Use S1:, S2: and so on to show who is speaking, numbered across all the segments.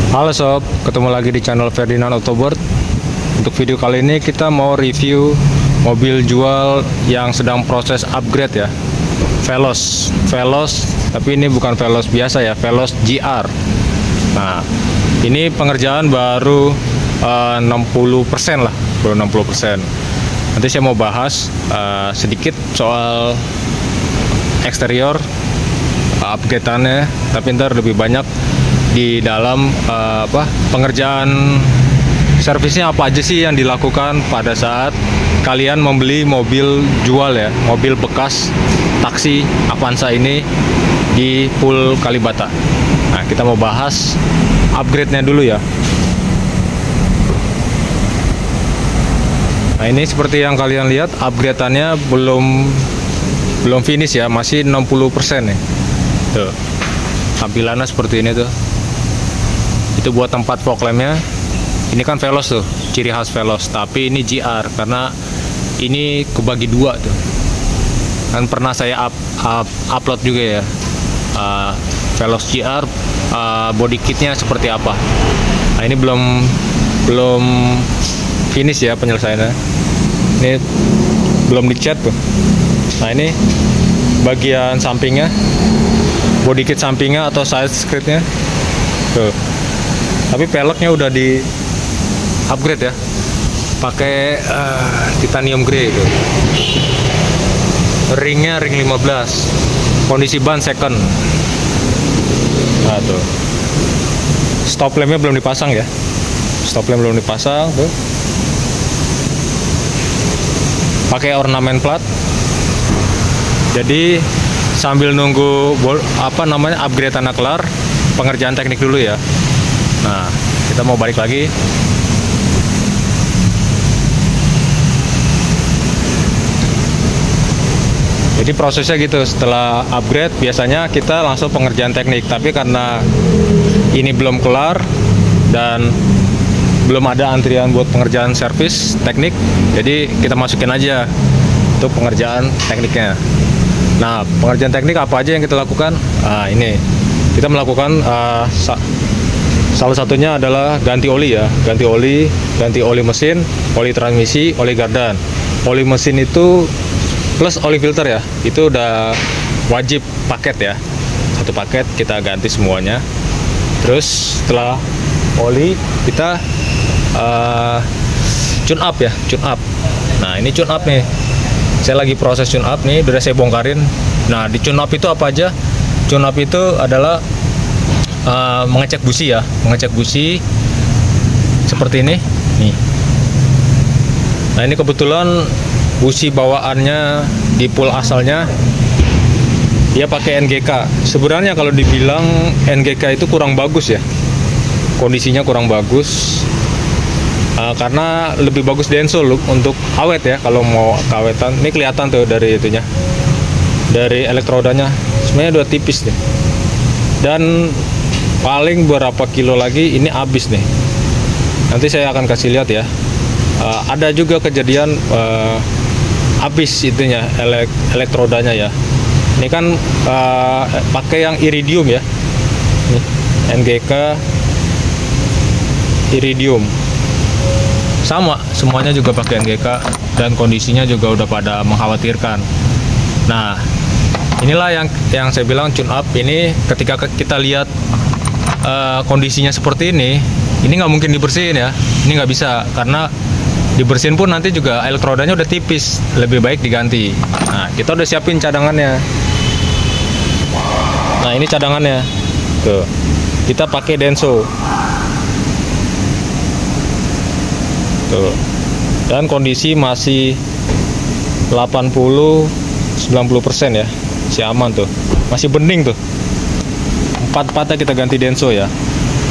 S1: Halo sob, ketemu lagi di channel Ferdinand Autoboard. Untuk video kali ini kita mau review mobil jual yang sedang proses upgrade ya, Veloz, tapi ini bukan Veloz biasa ya, Veloz GR. Nah, ini pengerjaan baru 60% lah, baru 60%. Nanti saya mau bahas sedikit soal eksterior, upgrade-annya, tapi ntar lebih banyak di dalam pengerjaan servisnya apa aja sih yang dilakukan pada saat kalian membeli mobil jual ya, mobil bekas taksi Avanza ini di Pool Kalibata. Nah, kita mau bahas upgrade-nya dulu ya. Nah, ini seperti yang kalian lihat, upgrade-annya belum finish ya, masih 60% nih. Tuh. Tampilannya seperti ini tuh. Itu buat tempat fog lamp-nya. Ini kan Veloz tuh, ciri khas Veloz, tapi ini GR karena ini kebagi dua tuh. Kan pernah saya upload juga ya, Veloz GR body kitnya seperti apa. Nah, ini belum finish ya penyelesaiannya. Ini belum dicat tuh. Nah, ini bagian sampingnya, body kit sampingnya atau side skirtnya tuh. Tapi peleknya udah di upgrade ya, pakai titanium grey itu. Ringnya ring 15, kondisi ban second. Nah tuh, stop lampnya belum dipasang ya, stop lamp belum dipasang tuh. Pakai ornamen plat. Jadi sambil nunggu upgrade anak kelar, pengerjaan teknik dulu ya. Nah, kita mau balik lagi. Jadi prosesnya gitu, setelah upgrade biasanya kita langsung pengerjaan teknik, tapi karena ini belum kelar dan belum ada antrian buat pengerjaan servis teknik, jadi kita masukin aja untuk pengerjaan tekniknya. Nah, pengerjaan teknik apa aja yang kita lakukan? Nah, ini kita melakukan salah satunya adalah ganti oli ya, ganti oli mesin, oli transmisi, oli gardan. Oli mesin itu plus oli filter ya, itu udah wajib paket ya, satu paket kita ganti semuanya. Terus setelah oli kita tune up ya, tune up. Nah, ini tune up nih, saya lagi proses tune up nih, udah saya bongkarin. Nah, di tune up itu apa aja? Tune up itu adalah mengecek busi ya, mengecek busi seperti ini nih. Nah, ini kebetulan busi bawaannya di pool asalnya dia pakai NGK. Sebenarnya kalau dibilang NGK itu kurang bagus ya, kondisinya kurang bagus, karena lebih bagus Denso look untuk awet ya. Kalau mau keawetan, ini kelihatan tuh dari itunya, dari elektrodanya sebenarnya udah tipis deh. Dan paling berapa kilo lagi ini habis nih. Nanti saya akan kasih lihat ya. Ada juga kejadian habis itunya, elektrodanya ya. Ini kan pakai yang iridium ya. Nih, NGK iridium. Sama, semuanya juga pakai NGK dan kondisinya juga udah pada mengkhawatirkan. Nah, inilah yang saya bilang tune up ini. Ketika kita lihat kondisinya seperti ini nggak mungkin dibersihin ya, ini nggak bisa, karena dibersihin pun nanti juga elektrodanya udah tipis, lebih baik diganti. Nah, kita udah siapin cadangannya. Nah, ini cadangannya tuh, kita pakai Denso tuh, dan kondisi masih 80-90% ya, masih aman tuh, masih bening tuh. Empat-empatnya kita ganti Denso ya.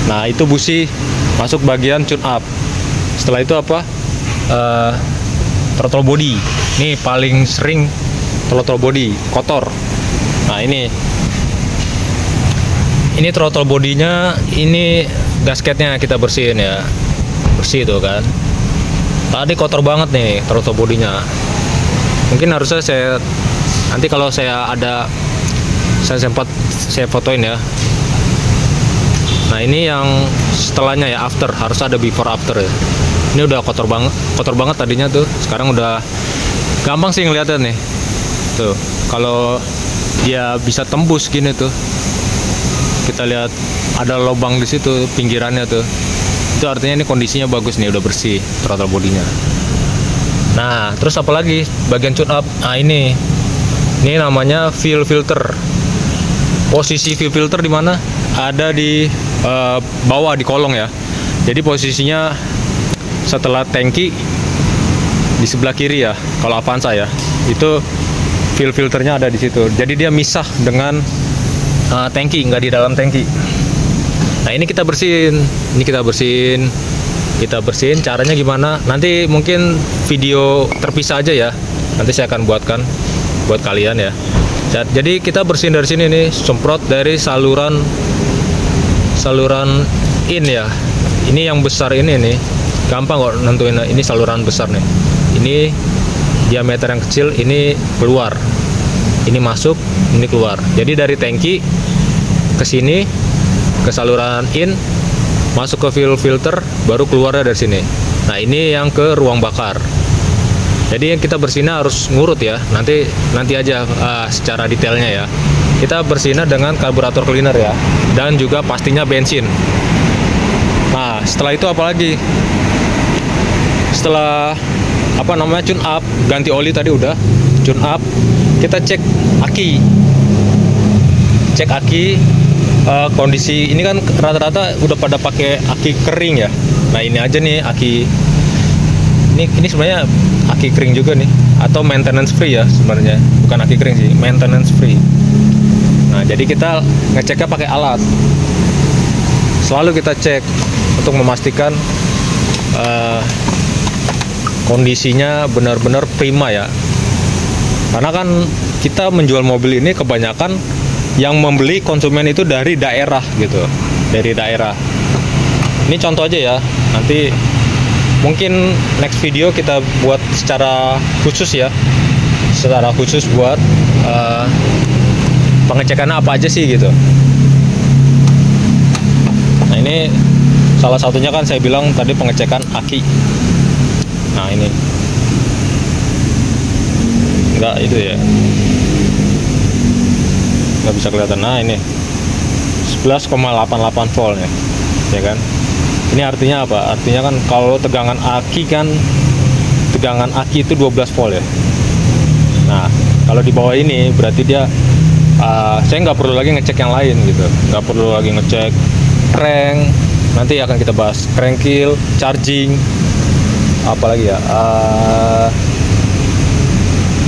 S1: Nah, itu busi masuk bagian tune up. Setelah itu apa? Throttle body. Ini paling sering throttle body kotor. Nah, ini throttle bodinya, ini gasketnya kita bersihin ya, bersih tuh kan. Tadi kotor banget nih throttle bodinya. Mungkin harusnya nanti kalau saya sempat saya fotoin ya. Nah ini yang setelahnya ya, after, harus ada before after ya. Ini udah kotor banget tadinya tuh, sekarang udah gampang sih ngeliatnya nih. Tuh, kalau dia bisa tembus gini tuh, kita lihat ada lubang di situ pinggirannya tuh. Itu artinya ini kondisinya bagus nih, udah bersih throttle bodinya. Nah, terus apa lagi bagian tune up? Nah ini namanya fuel filter. Posisi fuel filter di mana? Ada di bawah di kolong ya. Jadi posisinya setelah tangki di sebelah kiri ya. Kalau Avanza ya, itu fuel filternya ada di situ. Jadi dia misah dengan tangki, nggak di dalam tangki. Nah ini kita bersihin. Kita bersihin. Caranya gimana? Nanti mungkin video terpisah aja ya. Nanti saya akan buatkan buat kalian ya. Jadi kita bersihin dari sini nih, semprot dari saluran in ya. Ini yang besar ini nih, gampang kok nentuin. Ini saluran besar nih. Ini diameter yang kecil, ini keluar. Ini masuk, ini keluar. Jadi dari tangki ke sini, ke saluran in, masuk ke fuel filter, baru keluarnya dari sini. Nah ini yang ke ruang bakar. Jadi yang kita bersihin harus ngurut ya. Nanti aja secara detailnya ya. Kita bersihin dengan karburator cleaner ya, dan juga pastinya bensin. Nah setelah itu apa lagi? Setelah tune up, ganti oli tadi udah, tune up, kita cek aki. Kondisi ini kan rata-rata udah pada pakai aki kering ya. Nah ini aja nih aki. Ini sebenarnya aki kering juga nih, atau maintenance free ya sebenarnya. Bukan aki kering sih, maintenance free. Nah jadi kita ngeceknya pakai alat. Selalu kita cek untuk memastikan kondisinya benar-benar prima ya. Karena kan kita menjual mobil ini kebanyakan yang membeli konsumen itu dari daerah gitu, dari daerah. Ini contoh aja ya. Nanti mungkin next video kita buat secara khusus ya, buat pengecekannya apa aja sih gitu. Nah ini salah satunya kan saya bilang tadi pengecekan aki. Nah ini enggak itu ya, nggak bisa kelihatan. Nah ini 11,88 volt ya kan. Ini artinya apa? Artinya kan kalau tegangan aki itu 12 volt ya. Nah kalau di bawah ini berarti dia saya nggak perlu lagi ngecek yang lain gitu, nggak perlu lagi ngecek crank. Nanti akan kita bahas crankkill, charging, apalagi ya,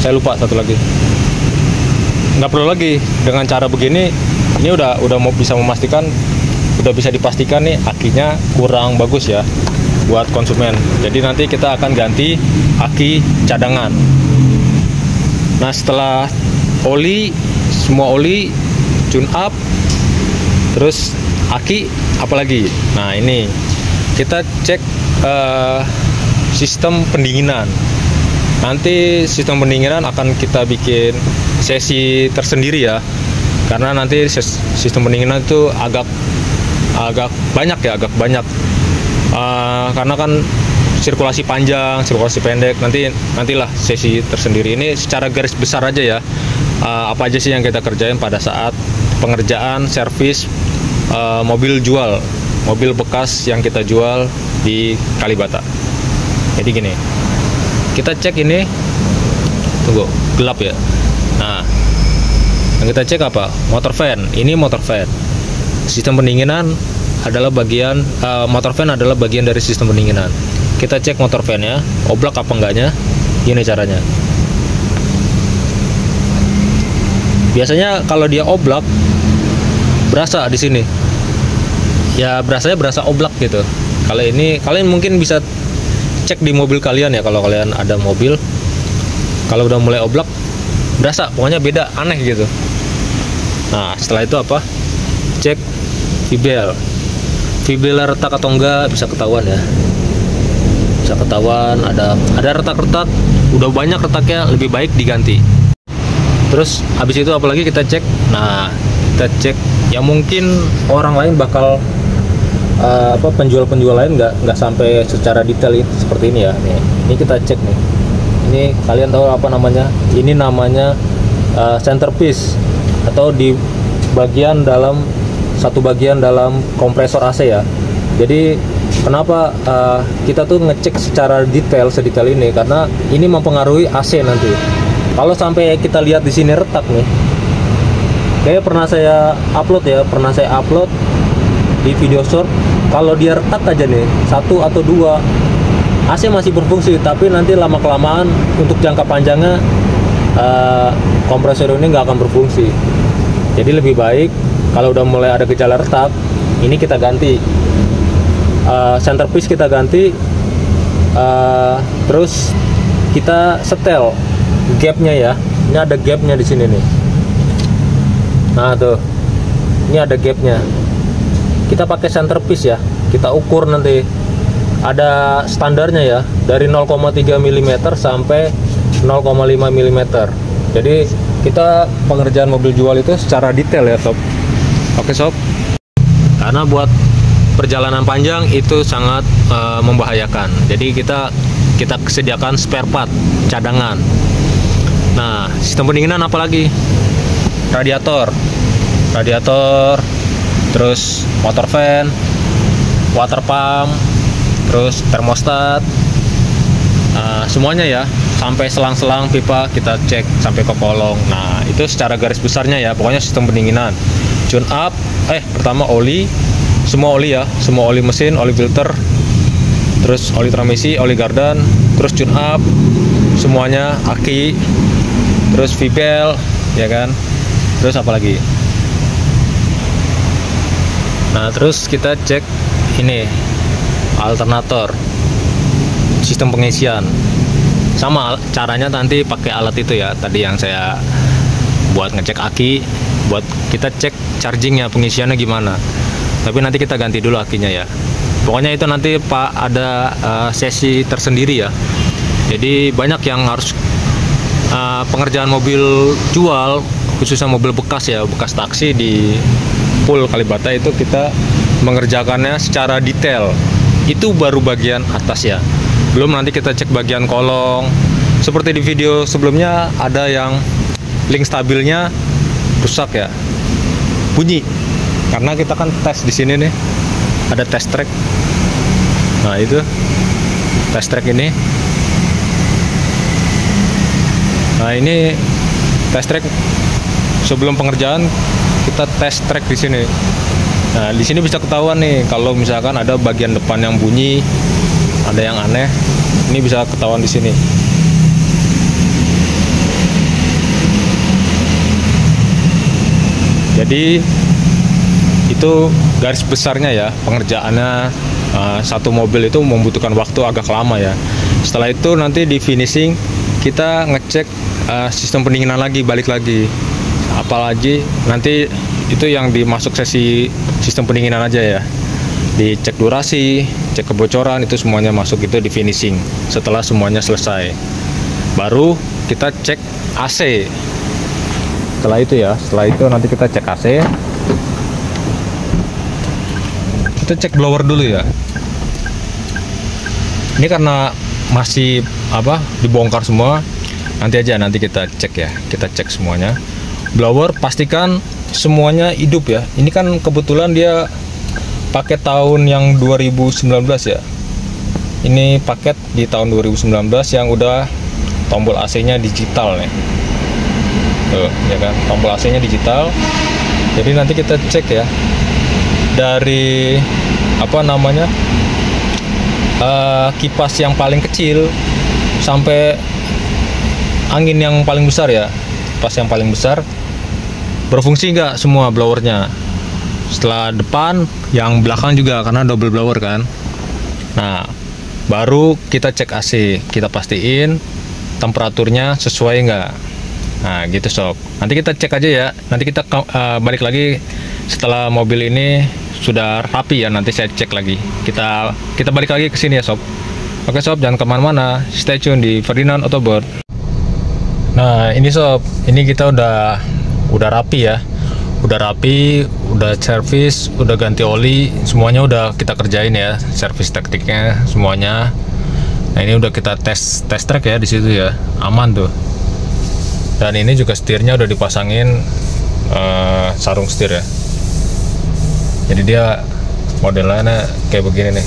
S1: saya lupa satu lagi. Nggak perlu lagi. Dengan cara begini, ini udah bisa memastikan, udah bisa dipastikan nih akinya kurang bagus ya buat konsumen. Jadi nanti kita akan ganti aki cadangan. Nah setelah semua oli tune up, terus aki apalagi. Nah ini kita cek sistem pendinginan. Nanti sistem pendinginan akan kita bikin sesi tersendiri ya, karena nanti sistem pendinginan itu agak banyak ya, karena kan sirkulasi panjang, sirkulasi pendek. Nantilah sesi tersendiri. Ini secara garis besar aja ya, apa aja sih yang kita kerjain pada saat pengerjaan servis mobil bekas yang kita jual di Kalibata. Jadi gini, kita cek ini, tunggu, gelap ya. Nah, yang kita cek apa? Motor fan. Ini motor fan. Sistem pendinginan adalah bagian, motor fan adalah bagian dari sistem pendinginan. Kita cek motor fan ya, oblak apa enggaknya. Gini caranya. Biasanya kalau dia oblak, berasa di sini. Ya berasa oblak gitu. Kalau ini kalian mungkin bisa cek di mobil kalian ya, kalau kalian ada mobil. Kalau udah mulai oblak, berasa, pokoknya beda, aneh gitu. Nah setelah itu apa? Cek Vibel retak atau enggak, bisa ketahuan ya. Bisa ketahuan ada retak-retak, udah banyak retaknya, lebih baik diganti. Terus habis itu apalagi kita cek. Nah kita cek yang mungkin orang lain bakal penjual-penjual lain nggak sampai secara detail seperti ini ya. Nih, ini kita cek nih. Ini kalian tahu apa namanya? Ini namanya centerpiece, atau di bagian dalam satu bagian dalam kompresor AC ya. Jadi kenapa kita tuh ngecek secara sedetail ini, karena ini mempengaruhi AC nanti. Kalau sampai kita lihat di sini retak nih, kayak pernah saya upload di video short. Kalau dia retak aja nih, 1 atau 2, AC masih berfungsi, tapi nanti lama kelamaan untuk jangka panjangnya kompresor ini nggak akan berfungsi. Jadi lebih baik kalau udah mulai ada gejala retak, ini kita ganti centerpiece, kita ganti, terus kita setel gapnya ya. Ini ada gapnya di sini nih. Nah tuh, ini ada gapnya. Kita pakai centerpiece ya, kita ukur nanti. Ada standarnya ya, dari 0,3 mm sampai 0,5 mm. Jadi kita pengerjaan mobil jual itu secara detail ya sob. Oke sob, karena buat perjalanan panjang itu sangat membahayakan. Jadi kita sediakan spare part cadangan. Nah, sistem pendinginan apa lagi? Radiator, terus motor fan, water pump, terus termostat, semuanya ya, sampai selang-selang pipa kita cek sampai ke kolong. Nah, itu secara garis besarnya ya, pokoknya sistem pendinginan. Tune up, pertama oli, semua oli ya, semua oli mesin, oli filter, terus oli transmisi, oli gardan, terus tune up, semuanya, aki, terus V-bel, ya kan, terus apa lagi? Nah, terus kita cek ini alternator, sistem pengisian. Sama caranya nanti pakai alat itu ya, tadi yang saya buat ngecek aki, buat kita cek chargingnya, pengisiannya gimana. Tapi nanti kita ganti dulu akinya ya. Pokoknya itu nanti Pak ada sesi tersendiri ya. Jadi banyak yang harus pengerjaan mobil jual, khususnya mobil bekas ya, bekas taksi di Pool Kalibata itu kita mengerjakannya secara detail. Itu baru bagian atas ya, belum nanti kita cek bagian kolong. Seperti di video sebelumnya ada yang link stabilnya rusak ya, bunyi, karena kita kan tes di sini nih, ada test track. Nah itu test track ini. Nah ini test track sebelum pengerjaan, kita test track di sini. Nah, di sini bisa ketahuan nih kalau misalkan ada bagian depan yang bunyi, ada yang aneh. Ini bisa ketahuan di sini. Jadi itu garis besarnya ya, pengerjaannya satu mobil itu membutuhkan waktu agak lama ya. Setelah itu nanti di finishing kita ngecek sistem pendinginan lagi, balik lagi. Apalagi nanti itu yang dimasuk sesi sistem pendinginan aja ya, dicek durasi, cek kebocoran, itu semuanya masuk itu di finishing. Setelah semuanya selesai, baru kita cek AC. Setelah itu nanti kita cek AC. Kita cek blower dulu ya. Ini karena masih dibongkar semua, nanti kita cek ya, kita cek semuanya. Blower pastikan semuanya hidup ya. Ini kan kebetulan dia pakai tahun yang 2019 ya. Ini paket di tahun 2019 yang udah tombol AC-nya digital nih. Tuh, ya kan, tombol AC-nya digital. Jadi nanti kita cek ya, dari kipas yang paling kecil sampai angin yang paling besar ya. Kipas yang paling besar berfungsi nggak semua blowernya. Setelah depan, yang belakang juga, karena double blower kan. Nah, baru kita cek AC, kita pastiin temperaturnya sesuai nggak. Nah gitu sob, nanti kita cek aja ya. Nanti kita balik lagi setelah mobil ini sudah rapi ya, nanti saya cek lagi. Kita balik lagi ke sini ya sob. Oke sob, jangan kemana-mana, stay tune di Ferdinand Autoboard. Nah ini sob, ini kita udah rapi ya, udah rapi, udah servis, udah ganti oli, semuanya udah kita kerjain ya, servis tekniknya semuanya. Nah ini udah kita tes track ya di situ ya, aman tuh. Dan ini juga setirnya udah dipasangin sarung setir ya. Jadi dia modelnya kayak begini nih,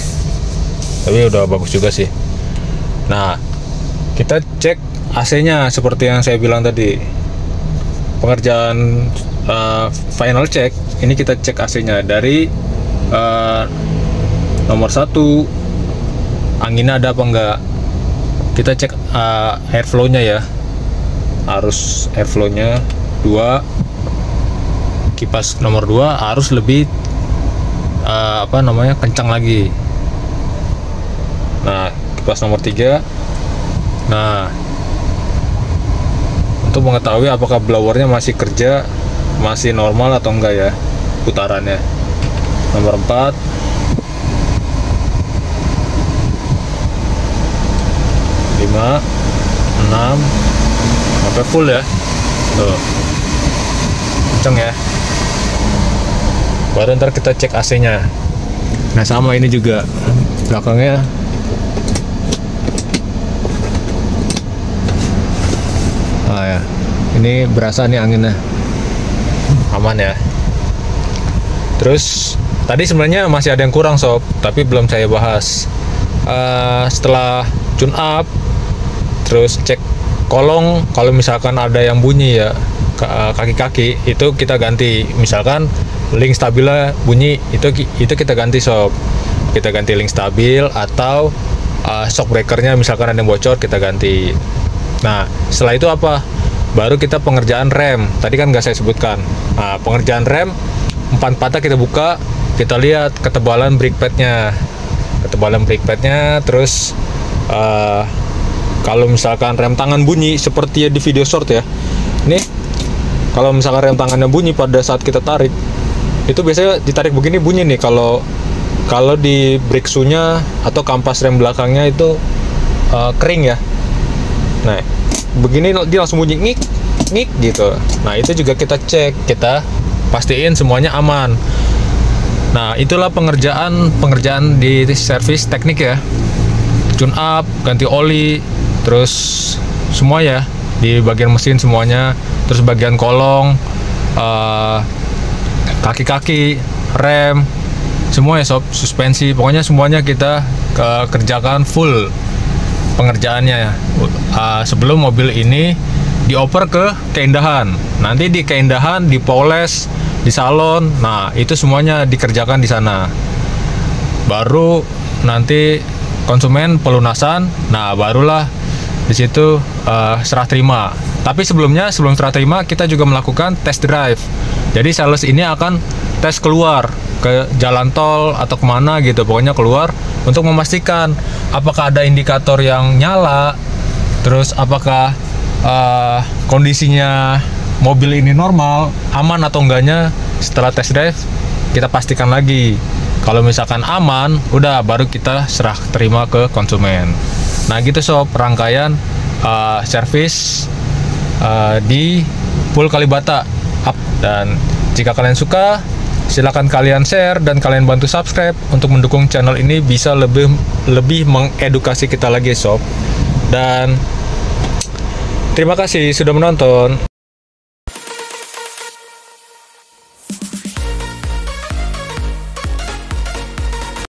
S1: tapi udah bagus juga sih. Nah kita cek AC-nya seperti yang saya bilang tadi. Pengerjaan final check ini kita cek AC-nya dari nomor 1, anginnya ada apa enggak. Kita cek airflow-nya ya, arus airflow-nya. 2, kipas nomor 2 harus lebih kencang lagi. Nah kipas nomor 3. Nah untuk mengetahui apakah blowernya masih kerja, masih normal atau enggak ya putarannya. Nomor 4. 5, 6 sampai full ya. Tuh. Kenceng ya. Baru ntar kita cek AC-nya. Nah sama ini juga belakangnya. Ya, ini berasa nih anginnya, aman ya. Terus tadi sebenarnya masih ada yang kurang sob, tapi belum saya bahas. Setelah tune up, terus cek kolong, kalau misalkan ada yang bunyi ya kaki-kaki itu kita ganti. Misalkan link stabilnya bunyi, itu kita ganti sob. Kita ganti link stabil, atau shock breakernya misalkan ada yang bocor kita ganti. Nah setelah itu apa? Baru kita pengerjaan rem. Tadi kan nggak saya sebutkan. Nah pengerjaan rem 4 patah kita buka, kita lihat ketebalan brake padnya. Terus kalau misalkan rem tangan bunyi seperti di video short ya. Nih kalau misalkan rem tangannya bunyi pada saat kita tarik, itu biasanya ditarik begini bunyi nih. Kalau di brake shoe-nya atau kampas rem belakangnya itu kering ya. Nah begini dia langsung bunyi ngik gitu. Nah itu juga kita cek, kita pastiin semuanya aman. Nah itulah pengerjaan di servis teknik ya. Tune up, ganti oli, terus semua ya di bagian mesin semuanya. Terus bagian kolong, kaki-kaki, rem, semua ya sob, suspensi, pokoknya semuanya kita kerjakan full pengerjaannya sebelum mobil ini dioper ke keindahan. Nanti di keindahan dipoles di salon. Nah itu semuanya dikerjakan di sana. Baru nanti konsumen pelunasan. Nah barulah di situ serah terima. Tapi sebelum serah terima kita juga melakukan test drive. Jadi sales ini akan tes keluar ke jalan tol atau kemana gitu, pokoknya keluar untuk memastikan apakah ada indikator yang nyala, terus apakah kondisinya mobil ini normal, aman atau enggaknya. Setelah test drive kita pastikan lagi. Kalau misalkan aman, udah baru kita serah terima ke konsumen. Nah gitu sob, rangkaian servis di Pool Kalibata. Dan jika kalian suka, silakan kalian share dan kalian bantu subscribe untuk mendukung channel ini bisa lebih mengedukasi kita lagi sob. Dan terima kasih sudah menonton.